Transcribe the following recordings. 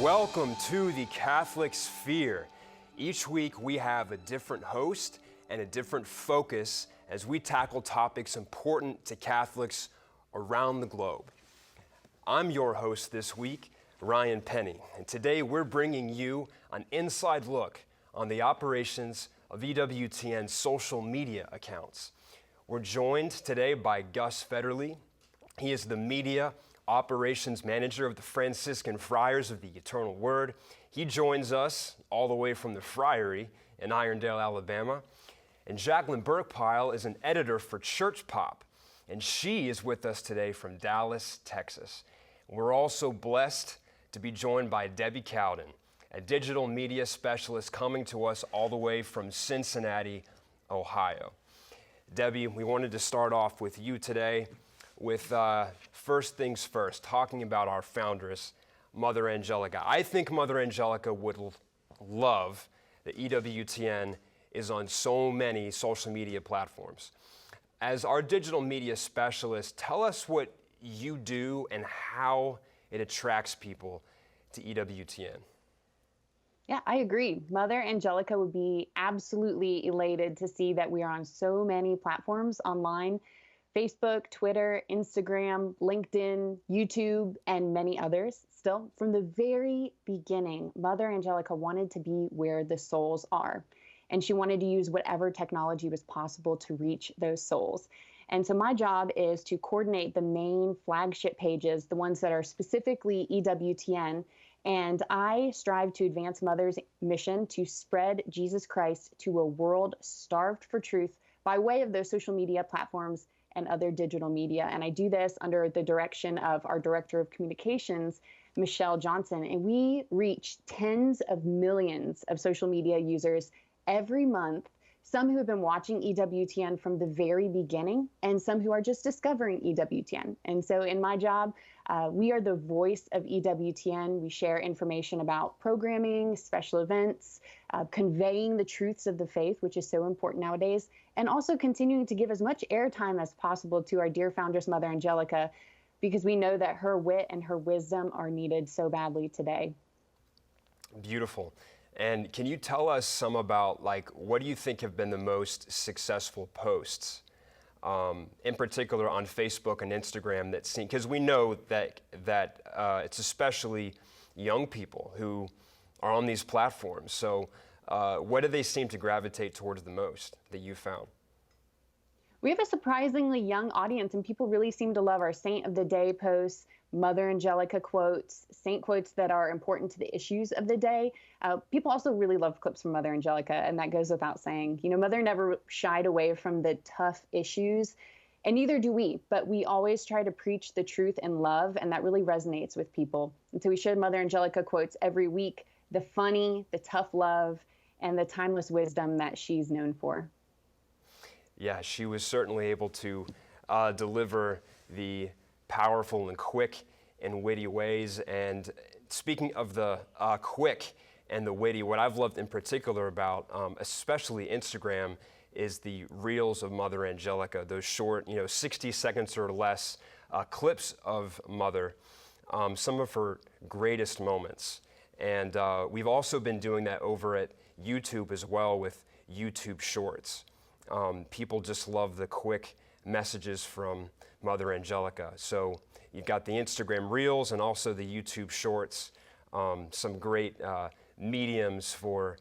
Welcome to the Catholic Sphere. Each week we have a different host and a different focus as we tackle topics important to Catholics around the globe. I'm your host this week, Ryan Penny, and today we're bringing you an inside look on the operations of EWTN's social media accounts. We're joined today by Gus Federle. He is the media operations manager of the Franciscan Friars of the Eternal Word. He joins us all the way from the Friary in Irondale, Alabama. And Jacqueline Burkpile is an editor for Church Pop, and she is with us today from Dallas, Texas. We're also blessed to be joined by Debbie Cowden, a digital media specialist coming to us all the way from Cincinnati, Ohio. Debbie, we wanted to start off with you today with first things first, talking about our foundress, Mother Angelica. I think Mother Angelica would love that EWTN is on so many social media platforms. As our digital media specialist, tell us what you do and how it attracts people to EWTN. Yeah, I agree. Mother Angelica would be absolutely elated to see that we are on so many platforms online: Facebook, Twitter, Instagram, LinkedIn, YouTube, and many others. Still, from the very beginning, Mother Angelica wanted to be where the souls are, and she wanted to use whatever technology was possible to reach those souls. And so my job is to coordinate the main flagship pages, the ones that are specifically EWTN, and I strive to advance Mother's mission to spread Jesus Christ to a world starved for truth by way of those social media platforms and other digital media. And I do this under the direction of our Director of Communications, Michelle Johnson. And we reach tens of millions of social media users every month, some who have been watching EWTN from the very beginning, and some who are just discovering EWTN. And so in my job, we are the voice of EWTN. We share information about programming, special events, conveying the truths of the faith, which is so important nowadays, and also continuing to give as much airtime as possible to our dear foundress, Mother Angelica, because we know that her wit and her wisdom are needed so badly today. Beautiful. And can you tell us some about, what do you think have been the most successful posts, in particular on Facebook and Instagram that seem, because we know that it's especially young people who are on these platforms. So what do they seem to gravitate towards the most that you found? We have a surprisingly young audience, and people really seem to love our Saint of the Day posts, Mother Angelica quotes, saint quotes that are important to the issues of the day. People also really love clips from Mother Angelica, and that goes without saying. You know, Mother never shied away from the tough issues, and neither do we, but we always try to preach the truth in love, and that really resonates with people. And so we share Mother Angelica quotes every week, the funny, the tough love, and the timeless wisdom that she's known for. Yeah, she was certainly able to deliver the powerful and quick and witty ways. And speaking of the quick and the witty, what I've loved in particular about especially Instagram is the reels of Mother Angelica, those short, 60 seconds or less clips of Mother, some of her greatest moments. And we've also been doing that over at YouTube as well with YouTube Shorts. People just love the quick messages from Mother Angelica. So you've got the Instagram Reels and also the YouTube Shorts, some great mediums for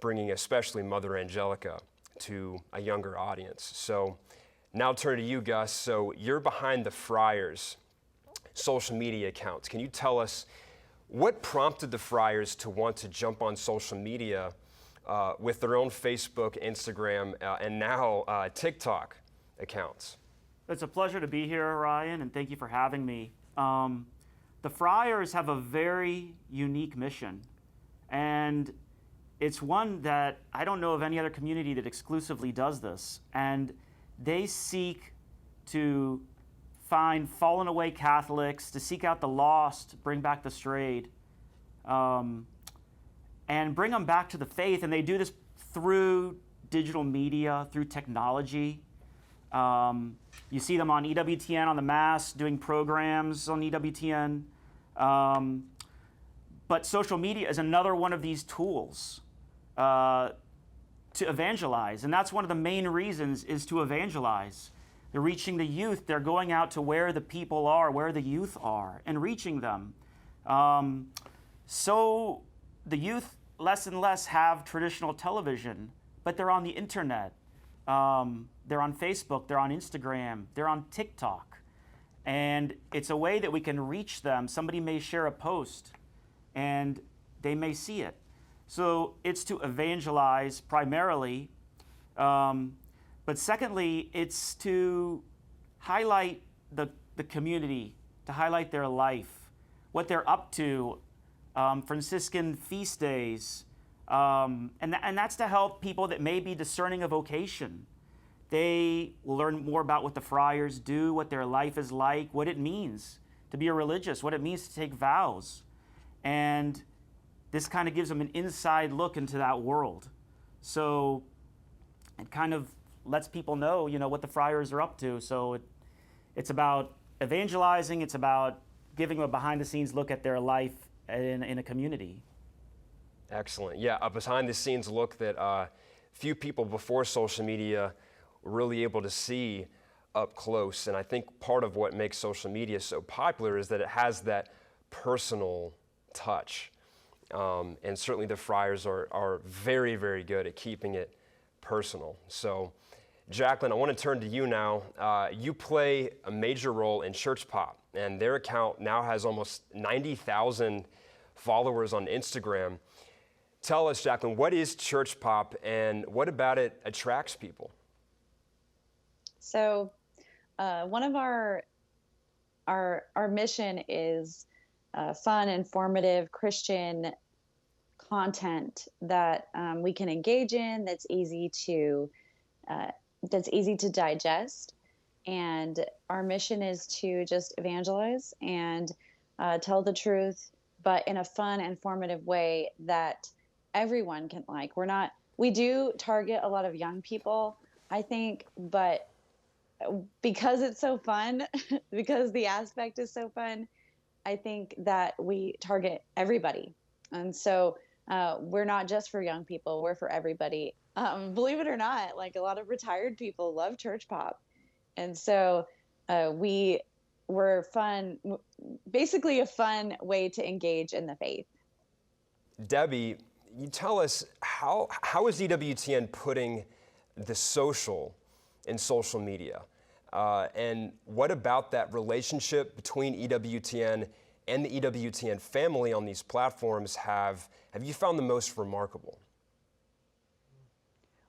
bringing especially Mother Angelica to a younger audience. So now turn to you, Gus. So you're behind the Friars' social media accounts. Can you tell us what prompted the Friars to want to jump on social media with their own Facebook, Instagram, and now TikTok accounts? It's a pleasure to be here, Ryan, and thank you for having me. The Friars have a very unique mission, and it's one that I don't know of any other community that exclusively does this. And they seek to find fallen away Catholics, to seek out the lost, bring back the strayed, and bring them back to the faith. And they do this through digital media, through technology. You see them on EWTN on the Mass, doing programs on EWTN. But social media is another one of these tools to evangelize. And that's one of the main reasons, is to evangelize. They're reaching the youth. They're going out to where the people are, where the youth are, and reaching them. So the youth less and less have traditional television, but they're on the internet. They're on Facebook, they're on Instagram, they're on TikTok. And it's a way that we can reach them. Somebody may share a post and they may see it. So it's to evangelize primarily. But secondly, it's to highlight the community, to highlight their life, what they're up to, Franciscan feast days. And that's to help people that may be discerning a vocation. They will learn more about what the friars do, what their life is like, what it means to be a religious, what it means to take vows. And this kind of gives them an inside look into that world. So it kind of lets people know, what the friars are up to. So it's about evangelizing. It's about giving them a behind-the-scenes look at their life in a community. Excellent. Yeah, a behind-the-scenes look that few people before social media were really able to see up close. And I think part of what makes social media so popular is that it has that personal touch. And certainly the friars are very, very good at keeping it personal. So, Jacqueline, I want to turn to you now. You play a major role in Church Pop, and their account now has almost 90,000 followers on Instagram. Tell us, Jacqueline, what is Church Pop, and what about it attracts people? So, one of our mission is fun, informative Christian content that we can engage in, that's easy to digest. And our mission is to just evangelize and tell the truth, but in a fun, informative way that everyone can like. We do target a lot of young people, I think, but because it's so fun, because the aspect is so fun, I think that we target everybody. And so we're not just for young people, we're for everybody. Believe it or not, like a lot of retired people love Church Pop. And so we're fun, basically a fun way to engage in the faith. Debbie, you tell us, how is EWTN putting the social in social media? And what about that relationship between EWTN and the EWTN family on these platforms have you found the most remarkable?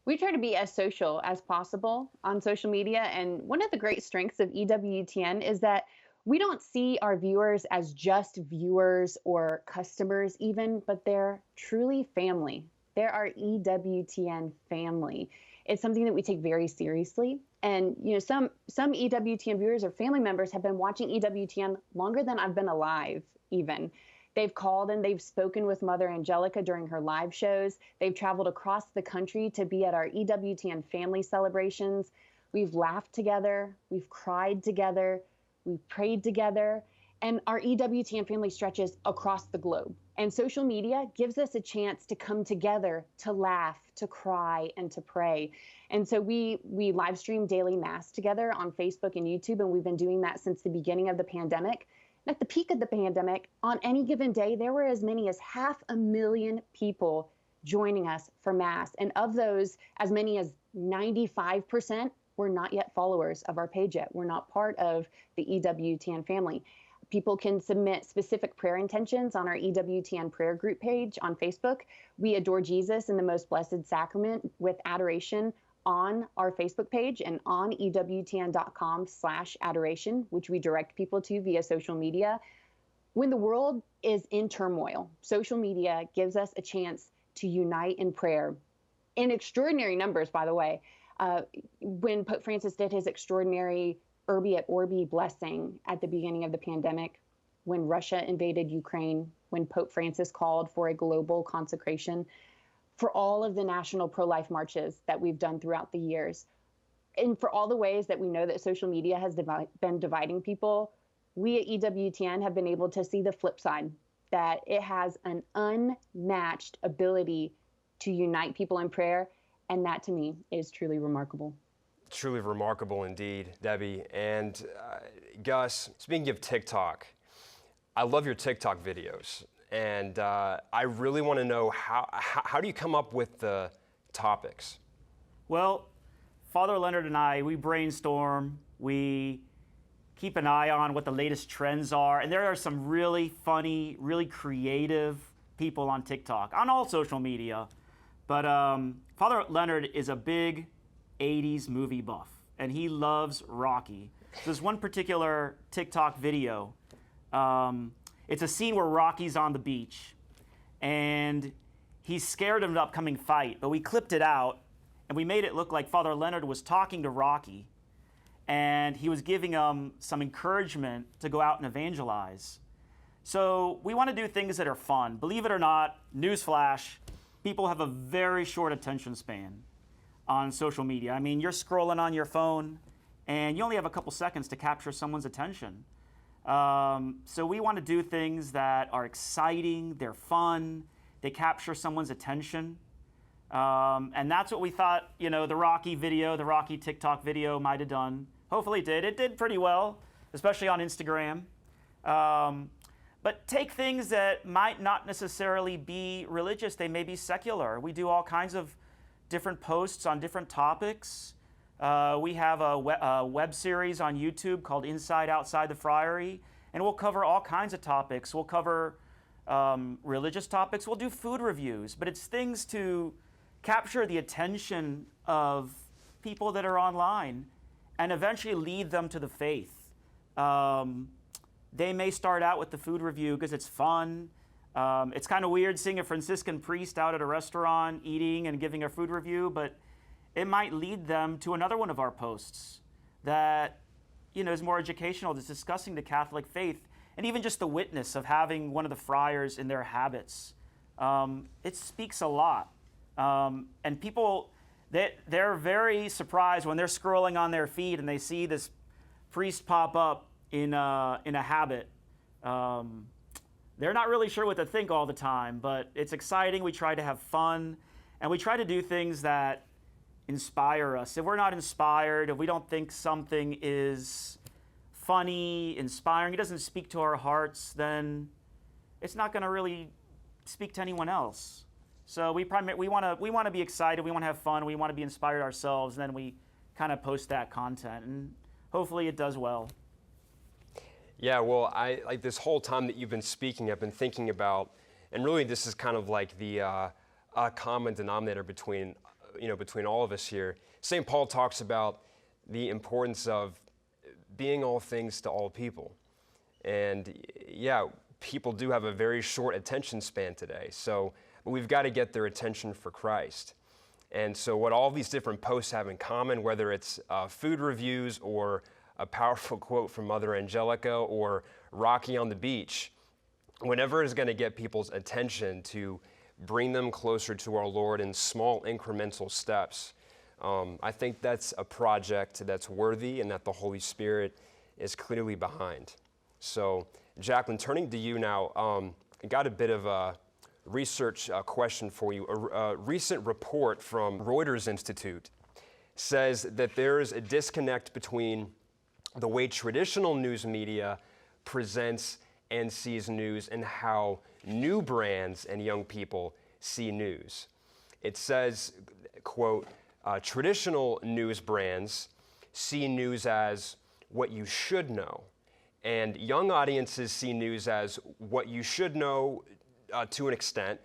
We try to be as social as possible on social media. And one of the great strengths of EWTN is that we don't see our viewers as just viewers or customers even, but they're truly family. They're our EWTN family. It's something that we take very seriously. And some EWTN viewers or family members have been watching EWTN longer than I've been alive even. They've called and they've spoken with Mother Angelica during her live shows. They've traveled across the country to be at our EWTN family celebrations. We've laughed together. We've cried together. We've prayed together. And our EWTN family stretches across the globe. And social media gives us a chance to come together, to laugh, to cry, and to pray. And so we live stream daily mass together on Facebook and YouTube, and we've been doing that since the beginning of the pandemic. At the peak of the pandemic, on any given day, there were as many as 500,000 people joining us for Mass. And of those, as many as 95% were not yet followers of our page yet. We're not part of the EWTN family. People can submit specific prayer intentions on our EWTN prayer group page on Facebook. We adore Jesus in the most blessed sacrament with adoration on our Facebook page and on EWTN.com/adoration, which we direct people to via social media. When the world is in turmoil, social media gives us a chance to unite in prayer in extraordinary numbers, by the way. When Pope Francis did his extraordinary Urbi et Orbi blessing at the beginning of the pandemic, when Russia invaded Ukraine, when Pope Francis called for a global consecration, for all of the national pro-life marches that we've done throughout the years, and for all the ways that we know that social media has been dividing people, we at EWTN have been able to see the flip side that it has an unmatched ability to unite people in prayer. And that to me is truly remarkable. Truly remarkable indeed, Debbie. And Gus, speaking of TikTok, I love your TikTok videos. And I really want to know how do you come up with the topics? Well, Father Leonard and I, we brainstorm, we keep an eye on what the latest trends are, and there are some really funny, really creative people on TikTok, on all social media. But Father Leonard is a big 80s movie buff, and he loves Rocky. There's one particular TikTok video. It's a scene where Rocky's on the beach, and he's scared of an upcoming fight, but we clipped it out, and we made it look like Father Leonard was talking to Rocky, and he was giving him some encouragement to go out and evangelize. So we want to do things that are fun. Believe it or not, newsflash, people have a very short attention span on social media. I mean, you're scrolling on your phone, and you only have a couple seconds to capture someone's attention. So we want to do things that are exciting, they're fun, they capture someone's attention. And that's what we thought, the Rocky video, the Rocky TikTok video might have done. Hopefully it did. It did pretty well, especially on Instagram. But take things that might not necessarily be religious, they may be secular. We do all kinds of different posts on different topics. We have a web series on YouTube called Inside Outside the Friary, and we'll cover all kinds of topics. We'll cover religious topics. We'll do food reviews, but it's things to capture the attention of people that are online and eventually lead them to the faith. They may start out with the food review because it's fun. It's kind of weird seeing a Franciscan priest out at a restaurant eating and giving a food review, but it might lead them to another one of our posts that is more educational, that's discussing the Catholic faith, and even just the witness of having one of the friars in their habits. It speaks a lot. And people, they're very surprised when they're scrolling on their feed and they see this priest pop up in a habit. They're not really sure what to think all the time, but it's exciting. We try to have fun, and we try to do things that inspire us. If we're not inspired, if we don't think something is funny, inspiring, it doesn't speak to our hearts, then it's not going to really speak to anyone else. So we want to be excited, we want to have fun, we want to be inspired ourselves, and then we kind of post that content, and hopefully it does well. Yeah, well, I like this whole time that you've been speaking, I've been thinking about, and really this is kind of like the common denominator between all of us here. St. Paul talks about the importance of being all things to all people. And yeah, people do have a very short attention span today. So we've got to get their attention for Christ. And so what all these different posts have in common, whether it's food reviews or a powerful quote from Mother Angelica or Rocky on the beach, whatever is going to get people's attention to bring them closer to our Lord in small incremental steps. I think that's a project that's worthy and that the Holy Spirit is clearly behind. So, Jacqueline, turning to you now, I got a bit of a research question for you. A recent report from Reuters Institute says that there is a disconnect between the way traditional news media presents and sees news and how new brands and young people see news. It says, quote, traditional news brands see news as what you should know, and young audiences see news as what you should know to an extent,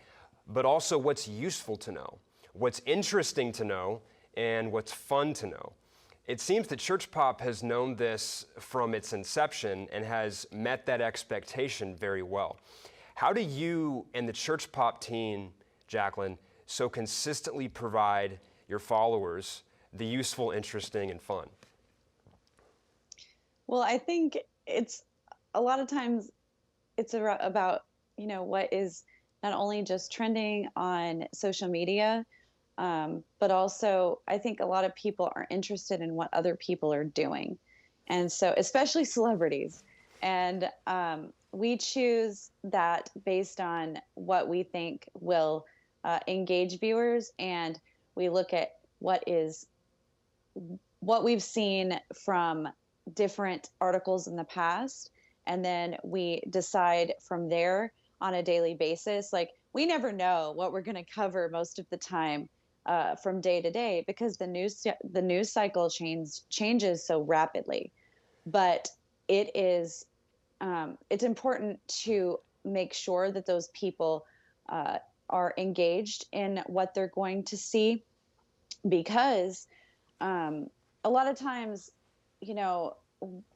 but also what's useful to know, what's interesting to know, and what's fun to know. It seems that Church Pop has known this from its inception and has met that expectation very well. How do you and the Church Pop team, Jacqueline, so consistently provide your followers the useful, interesting, and fun? Well, I think it's a lot of times it's about, what is not only just trending on social media, but also I think a lot of people are interested in what other people are doing. And so, especially celebrities. And we choose that based on what we think will engage viewers, and we look at what we've seen from different articles in the past, and then we decide from there on a daily basis. Like, we never know what we're going to cover most of the time from day to day, because the news cycle changes so rapidly. But it's important to make sure that those people are engaged in what they're going to see, because a lot of times,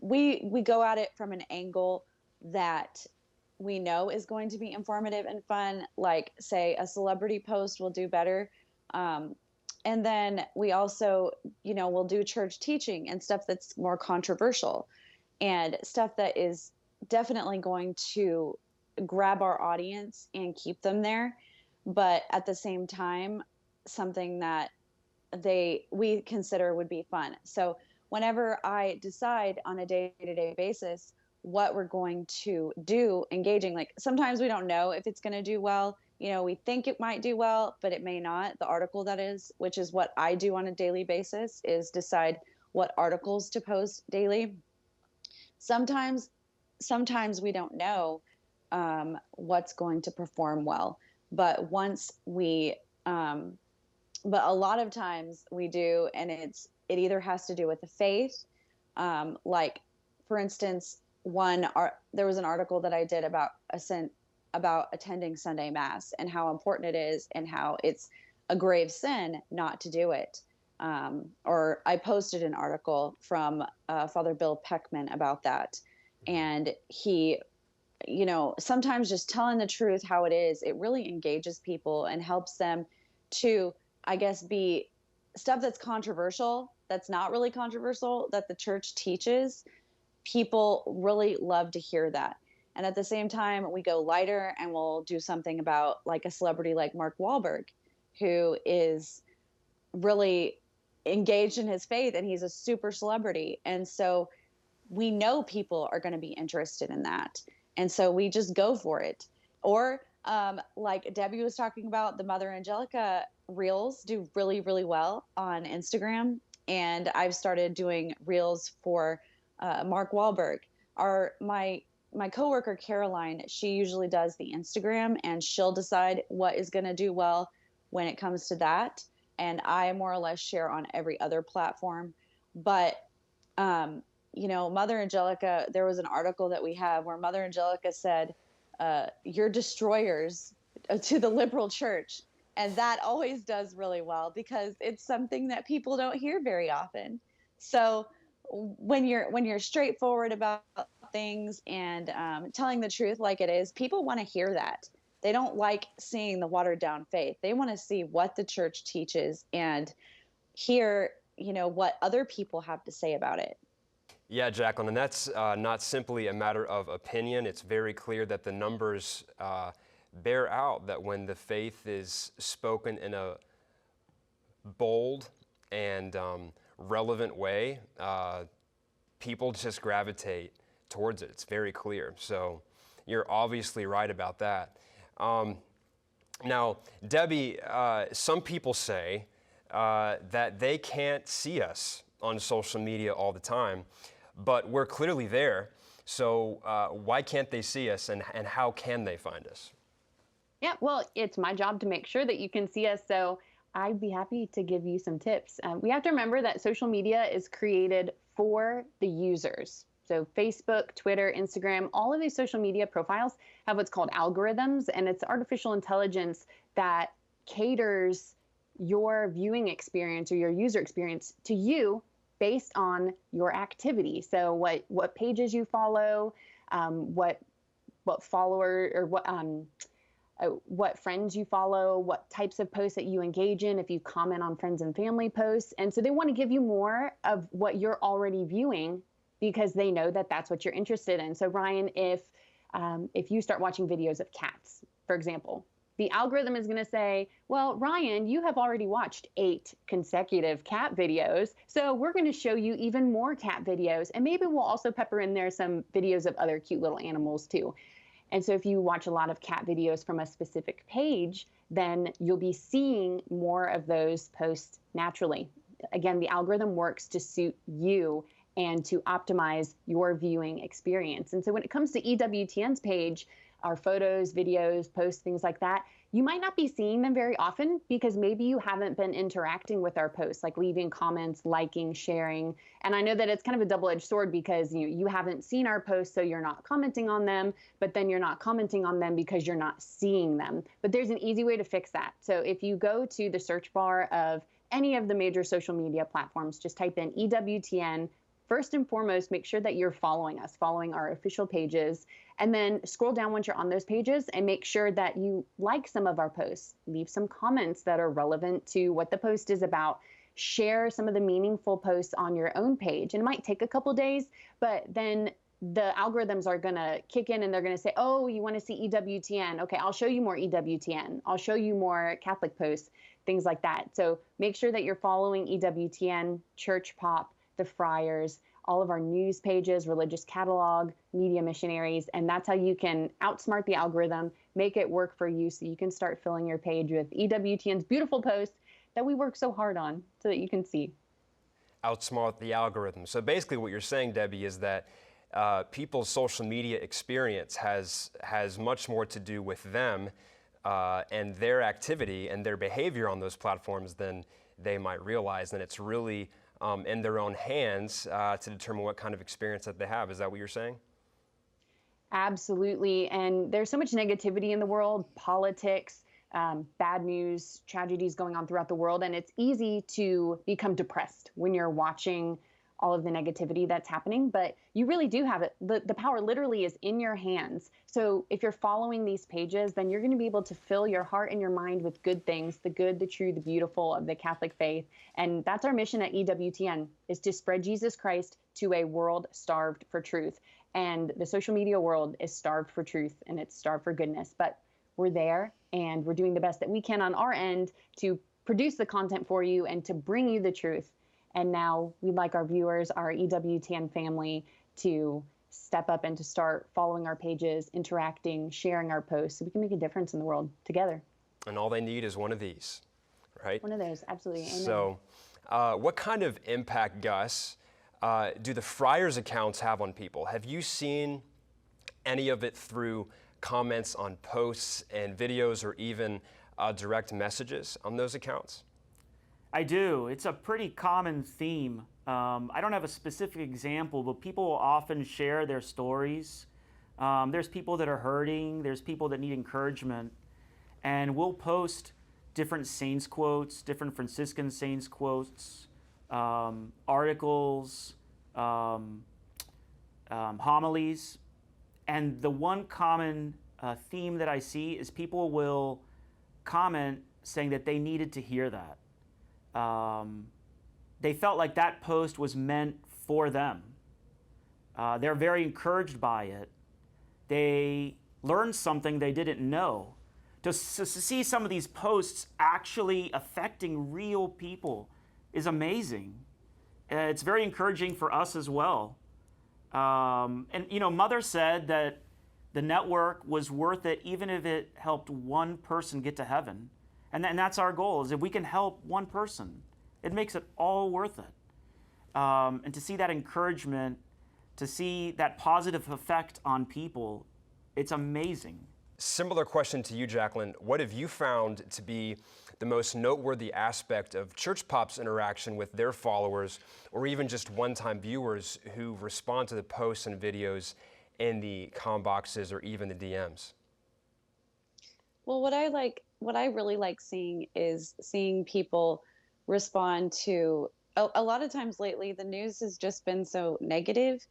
we go at it from an angle that we know is going to be informative and fun. Like, say, a celebrity post will do better. And then we also, will do church teaching and stuff that's more controversial and stuff that is definitely going to grab our audience and keep them there. But at the same time, something that we consider would be fun. So whenever I decide on a day-to-day basis what we're going to do engaging, like, sometimes we don't know if it's going to do well. We think it might do well, but it may not. The article, that is, which is what I do on a daily basis, is decide what articles to post daily. Sometimes we don't know what's going to perform well, but but a lot of times we do, and it either has to do with the faith. Like, for instance, there was an article that I did about attending Sunday Mass and how important it is and how it's a grave sin not to do it. Or I posted an article from Father Bill Peckman about that. And he, sometimes just telling the truth how it is, it really engages people and helps them to, I guess, be stuff that's controversial, that's not really controversial, that the church teaches. People really love to hear that. And at the same time, we go lighter and we'll do something about, like, a celebrity like Mark Wahlberg, who is really engaged in his faith, and he's a super celebrity. And so we know people are going to be interested in that. And so we just go for it. Or like Debbie was talking about, the Mother Angelica reels do really, really well on Instagram. And I've started doing reels for Mark Wahlberg. My coworker, Caroline, she usually does the Instagram, and she'll decide what is going to do well when it comes to that. And I more or less share on every other platform. But, Mother Angelica, there was an article that we have where Mother Angelica said, "You're destroyers," to the liberal church. And that always does really well, because it's something that people don't hear very often. So when you're straightforward about things and telling the truth like it is, people want to hear that. They don't like seeing the watered down faith. They want to see what the church teaches and hear, what other people have to say about it. Yeah, Jacqueline, and that's not simply a matter of opinion. It's very clear that the numbers bear out that when the faith is spoken in a bold and relevant way, people just gravitate towards it. It's very clear. So you're obviously right about that. Now, Debbie, some people say that they can't see us on social media all the time, but we're clearly there. So why can't they see us, and how can they find us? Yeah, well, it's my job to make sure that you can see us. So I'd be happy to give you some tips. We have to remember that social media is created for the users. So Facebook, Twitter, Instagram, all of these social media profiles have what's called algorithms, and it's artificial intelligence that caters your viewing experience or your user experience to you based on your activity. So what pages you follow, what follower or what friends you follow, what types of posts that you engage in, if you comment on friends and family posts. And so they want to give you more of what you're already viewing, because they know that that's what you're interested in. So Ryan, if you start watching videos of cats, for example, the algorithm is going to say, well, Ryan, you have already watched 8 consecutive cat videos, so we're going to show you even more cat videos. And maybe we'll also pepper in there some videos of other cute little animals too. And so if you watch a lot of cat videos from a specific page, then you'll be seeing more of those posts naturally. Again, the algorithm works to suit you and to optimize your viewing experience. And so when it comes to EWTN's page, our photos, videos, posts, things like that, you might not be seeing them very often because maybe you haven't been interacting with our posts, like leaving comments, liking, sharing. And I know that it's kind of a double-edged sword because you haven't seen our posts, so you're not commenting on them, but then you're not commenting on them because you're not seeing them. But there's an easy way to fix that. So if you go to the search bar of any of the major social media platforms, just type in EWTN. First and foremost, make sure that you're following us, following our official pages, and then scroll down once you're on those pages and make sure that you like some of our posts, leave some comments that are relevant to what the post is about, share some of the meaningful posts on your own page. And it might take a couple days, but then the algorithms are going to kick in and they're going to say, oh, you want to see EWTN? Okay, I'll show you more EWTN. I'll show you more Catholic posts, things like that. So make sure that you're following EWTN, Church Pop, the Friars, all of our news pages, religious catalog, media missionaries, and that's how you can outsmart the algorithm, make it work for you so you can start filling your page with EWTN's beautiful posts that we work so hard on so that you can see. Outsmart the algorithm. So basically what you're saying, Debbie, is that people's social media experience has much more to do with them and their activity and their behavior on those platforms than they might realize, and it's really in their own hands to determine what kind of experience that they have. Is that what you're saying? Absolutely. And there's so much negativity in the world, politics, bad news, tragedies going on throughout the world. And it's easy to become depressed when you're watching all of the negativity that's happening, but you really do have it. The power literally is in your hands. So if you're following these pages, then you're going to be able to fill your heart and your mind with good things, the good, the true, the beautiful of the Catholic faith. And that's our mission at EWTN, is to spread Jesus Christ to a world starved for truth. And the social media world is starved for truth and it's starved for goodness, but we're there and we're doing the best that we can on our end to produce the content for you and to bring you the truth. And now we'd like our viewers, our EWTN family, to step up and to start following our pages, interacting, sharing our posts, so we can make a difference in the world together. And all they need is one of these, right? One of those, absolutely. Amen. So what kind of impact, Gus, do the Friars accounts have on people? Have you seen any of it through comments on posts and videos or even direct messages on those accounts? I do. It's a pretty common theme. I don't have a specific example, but people will often share their stories. There's people that are hurting. There's people that need encouragement. And we'll post different saints quotes, different Franciscan saints quotes, articles, homilies. And the one common theme that I see is people will comment saying that they needed to hear that. They felt like that post was meant for them. They're very encouraged by it. They learned something they didn't know. To see some of these posts actually affecting real people is amazing. It's very encouraging for us as well. And Mother said that the network was worth it even if it helped one person get to heaven. And that's our goal, is if we can help one person, it makes it all worth it. And to see that encouragement, to see that positive effect on people, it's amazing. Similar question to you, Jacqueline. What have you found to be the most noteworthy aspect of Church Pop's interaction with their followers, or even just one-time viewers who respond to the posts and videos in the com boxes or even the DMs? Well, what I really like seeing is seeing people respond to, a lot of times lately, the news has just been so negative,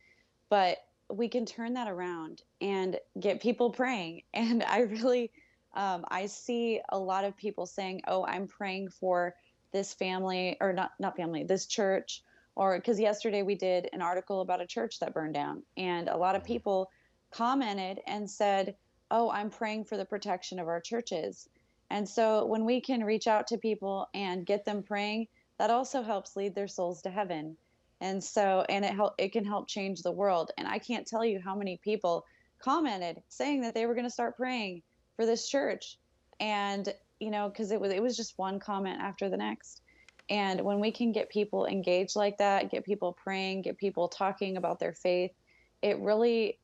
but we can turn that around and get people praying. And I really, I see a lot of people saying, oh, I'm praying for this family, or not family, this church, or because yesterday we did an article about a church that burned down, and a lot of people commented and said, oh, I'm praying for the protection of our churches. And so when we can reach out to people and get them praying, that also helps lead their souls to heaven. And so, and it can help change the world. And I can't tell you how many people commented saying that they were going to start praying for this church. And, you know, because it was just one comment after the next. And when we can get people engaged like that, get people praying, get people talking about their faith, it really,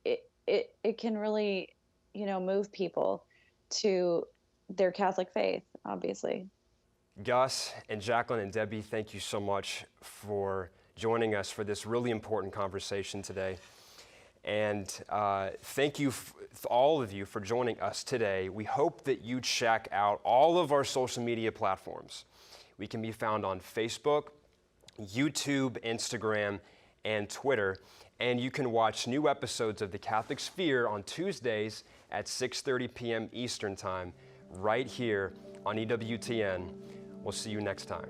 it can really, you know, move people to their Catholic faith, obviously. Gus and Jacqueline and Debbie, thank you so much for joining us for this really important conversation today. And thank you, all of you, for joining us today. We hope that you check out all of our social media platforms. We can be found on Facebook, YouTube, Instagram, and Twitter. And you can watch new episodes of The Catholic Sphere on Tuesdays at 6:30 p.m. Eastern Time, right here on EWTN. We'll see you next time.